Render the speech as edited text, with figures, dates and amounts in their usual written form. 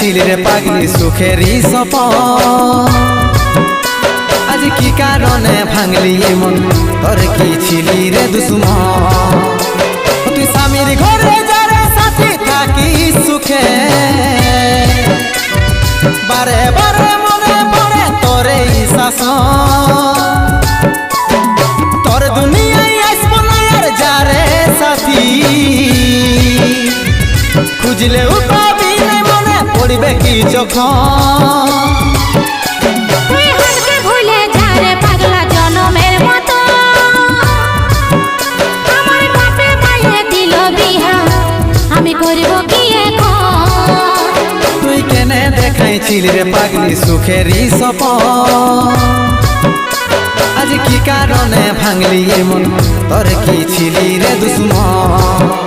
দেখাইছিলি রে পাগলি সুখেরই সপন আজ কি কারণে ভাঙলি মন তোর কি ছিলি রে দুশ্মন তুই স্বামীর ঘরে যারে সাথে থাকি সুখে বারে বারে মনে পড়ে তোরে শাসন তোর দুনিয়ায় আসবো না আর যারে সাথী খুঁজলেও পাবি না মনে পড়বে কি যখন দেখাইছিলি রে পাগলি সুখেরই সপন আজ কি কারণে ভাঙলি মন তোর কি ছিলি রে দুশ্মন